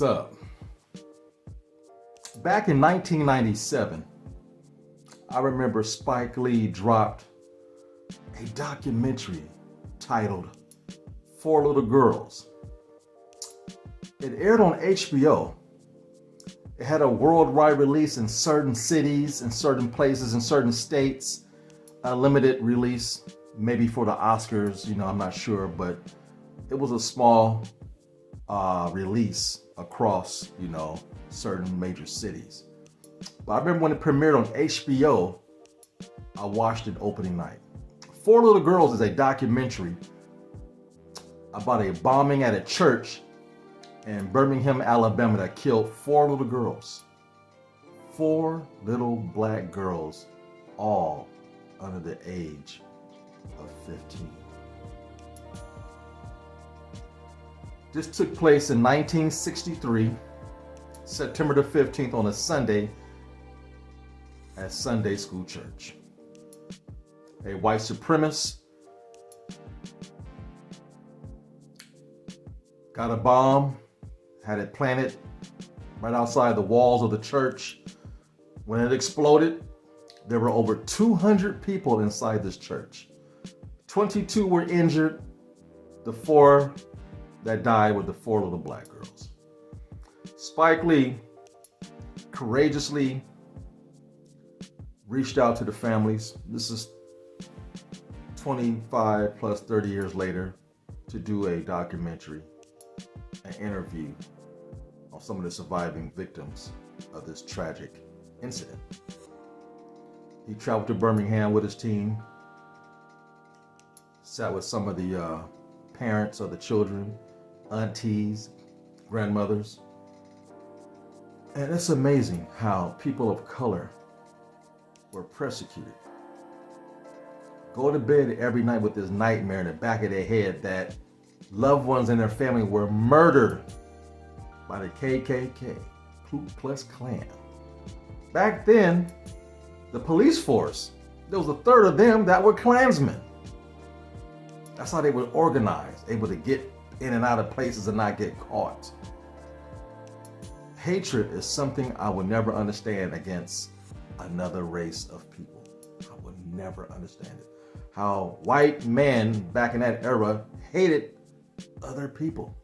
What's up? Back in 1997, I remember Spike Lee dropped a documentary titled Four Little Girls. It aired on HBO. It had a worldwide release in certain cities, in certain places, in certain states. A limited release, maybe for the Oscars, I'm not sure, but it was a small release across, certain major cities. But I remember when it premiered on HBO, I watched it opening night. Four Little Girls is a documentary about a bombing at a church in Birmingham, Alabama that killed four little girls. Four little black girls, all under the age of 15. This took place in 1963, September the 15th on a Sunday at Sunday School Church. A white supremacist got a bomb, had it planted right outside the walls of the church. When it exploded, there were over 200 people inside this church. 22 were injured. The four that died were the four little black girls. Spike Lee courageously reached out to the families. This is 25 plus 30 years later to do a documentary, an interview on some of the surviving victims of this tragic incident. He traveled to Birmingham with his team, sat with some of the parents of the children, aunties, grandmothers. And it's amazing how people of color were persecuted. Go to bed every night with this nightmare in the back of their head that loved ones in their family were murdered by the KKK, Ku Klux Klan. Back then, the police force, there was a third of them that were Klansmen. That's how they were organized, able to get in and out of places and not get caught. Hatred is something I would never understand against another race of people. I would never understand it. How white men back in that era hated other people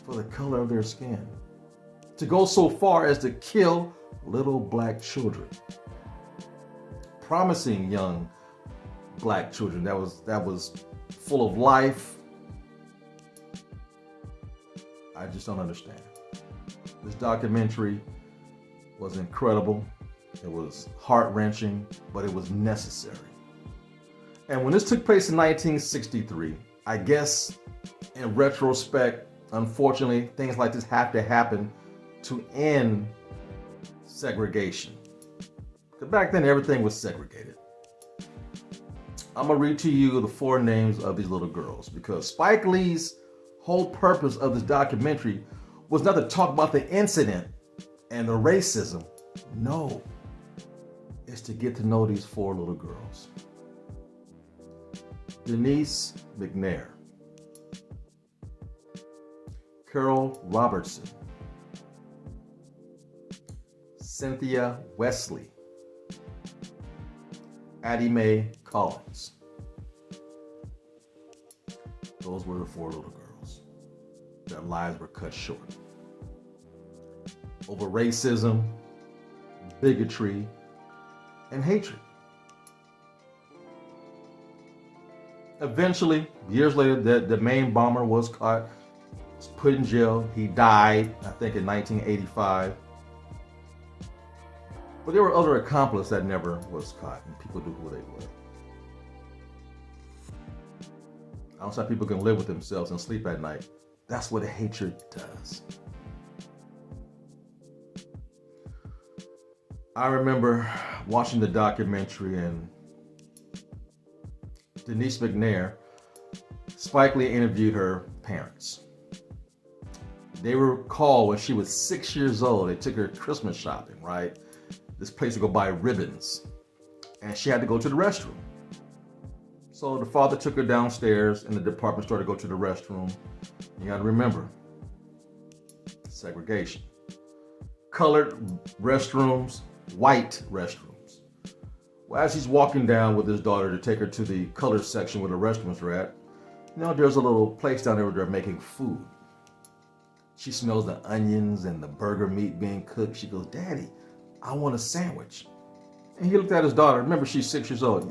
for the color of their skin. To go so far as to kill little black children. Promising young black children that was full of life. I just don't understand. This documentary was incredible. It was heart-wrenching, but it was necessary. And when this took place in 1963, I guess in retrospect, unfortunately, things like this have to happen to end segregation. Because back then, everything was segregated. I'm going to read to you the four names of these little girls because Spike Lee's whole purpose of this documentary was not to talk about the incident and the racism. No, it's to get to know these four little girls. Denise McNair, Carol Robertson, Cynthia Wesley, Addie Mae Collins. Those were the four little girls. Their lives were cut short over racism, bigotry, and hatred. Eventually, years later, the main bomber was caught, was put in jail. He died, I think, in 1985. But there were other accomplices that never was caught, and people knew who they were. I don't see how people can live with themselves and sleep at night. That's what hatred does. I remember watching the documentary and Denise McNair, Spike Lee interviewed her parents. They were called when she was 6 years old. They took her Christmas shopping, right? This place to go buy ribbons. And she had to go to the restroom. So the father took her downstairs in the department store to go to the restroom. You gotta remember, segregation. Colored restrooms, white restrooms. Well, as he's walking down with his daughter to take her to the colored section where the restrooms are at, there's a little place down there where they're making food. She smells the onions and the burger meat being cooked. She goes, "Daddy, I want a sandwich." And he looked at his daughter. Remember, she's 6 years old.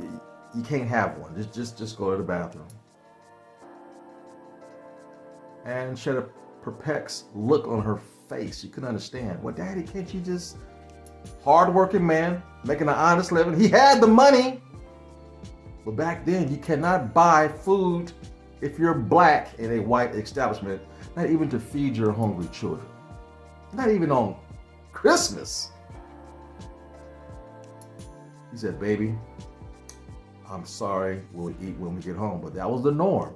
You can't have one. Just go to the bathroom. And she had a perplexed look on her face. She couldn't understand. "Well, Daddy, can't you just..." Hard-working man, making an honest living. He had the money. But back then, you cannot buy food if you're black in a white establishment, not even to feed your hungry children. Not even on Christmas. He said, "Baby, I'm sorry, we'll eat when we get home." But that was the norm.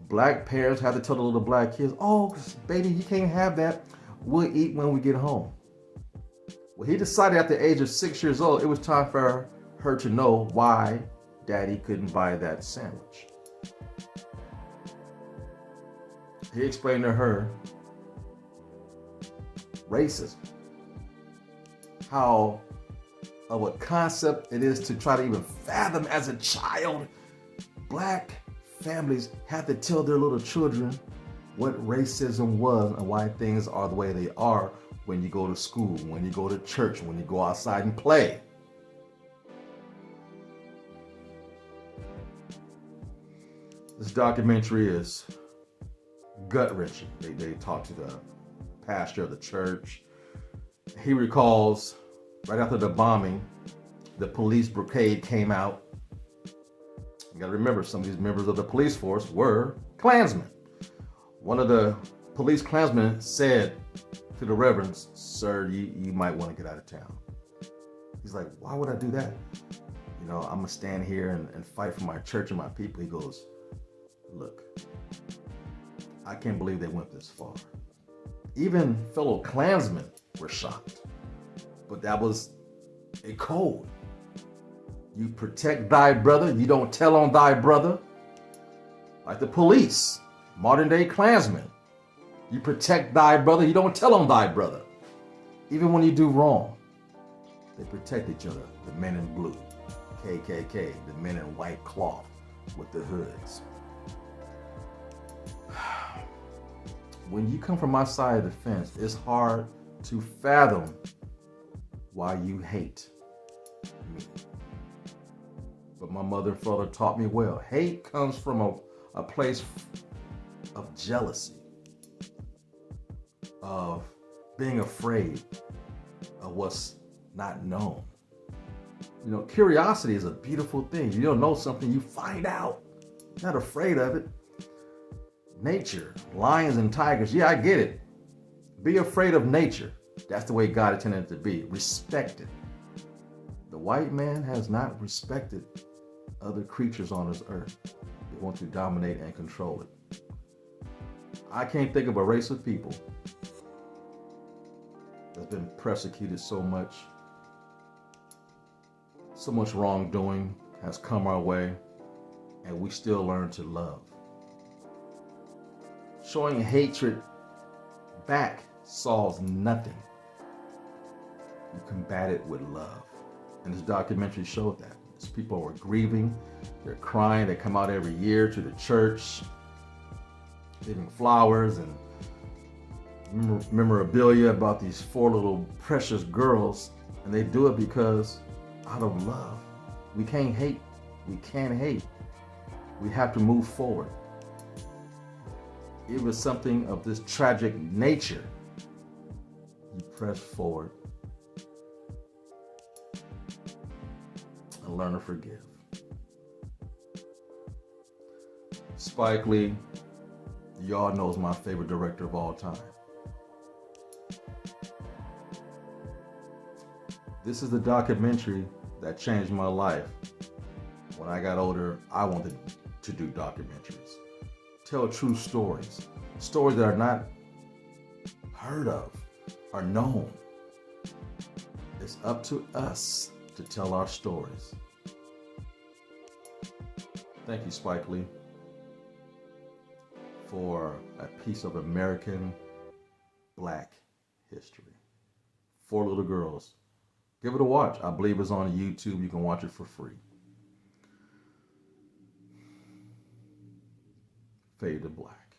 Black parents had to tell the little black kids, "Oh, baby, you can't have that. We'll eat when we get home." Well, he decided at the age of 6 years old, it was time for her to know why Daddy couldn't buy that sandwich. He explained to her racism, how of a concept it is to try to even fathom as a child. Black families have to tell their little children what racism was and why things are the way they are when you go to school, when you go to church, when you go outside and play. This documentary is gut-wrenching. They talk to the pastor of the church. He recalls right after the bombing, the police brigade came out. You gotta remember, some of these members of the police force were Klansmen. One of the police Klansmen said to the reverend, "Sir, you might want to get out of town." He's like, "Why would I do that? I'm gonna stand here and fight for my church and my people." He goes, "Look, I can't believe they went this far." Even fellow Klansmen were shocked. But that was a code. You protect thy brother, you don't tell on thy brother. Like the police, modern day Klansmen. You protect thy brother, you don't tell on thy brother. Even when you do wrong, they protect each other. The men in blue, KKK, the men in white cloth with the hoods. When you come from my side of the fence, it's hard to fathom why you hate me. But my mother and father taught me well. Hate comes from a place of jealousy, of being afraid of what's not known. Curiosity is a beautiful thing. You don't know something, you find out. You're not afraid of it. Nature, lions and tigers, yeah, I get it. Be afraid of nature. That's the way God intended it to be. Respect it. The white man has not respected other creatures on this earth. They want to dominate and control it. I can't think of a race of people that's been persecuted so much. So much wrongdoing has come our way, and we still learn to love. Showing hatred back solves nothing. You combat it with love. And this documentary showed that. These people were grieving, they're crying, they come out every year to the church, giving flowers and memorabilia about these 4 little precious girls, and they do it because out of love. We can't hate. We can't hate. We have to move forward. It was something of this tragic nature. You press forward and learn to forgive. Spike Lee, y'all knows my favorite director of all time. This is the documentary that changed my life. When I got older, I wanted to do documentaries. Tell true stories. Stories that are not heard of or known. It's up to us to tell our stories. Thank you, Spike Lee, for a piece of American Black history. Four Little Girls. Give it a watch. I believe it's on YouTube. You can watch it for free. Fade to Black.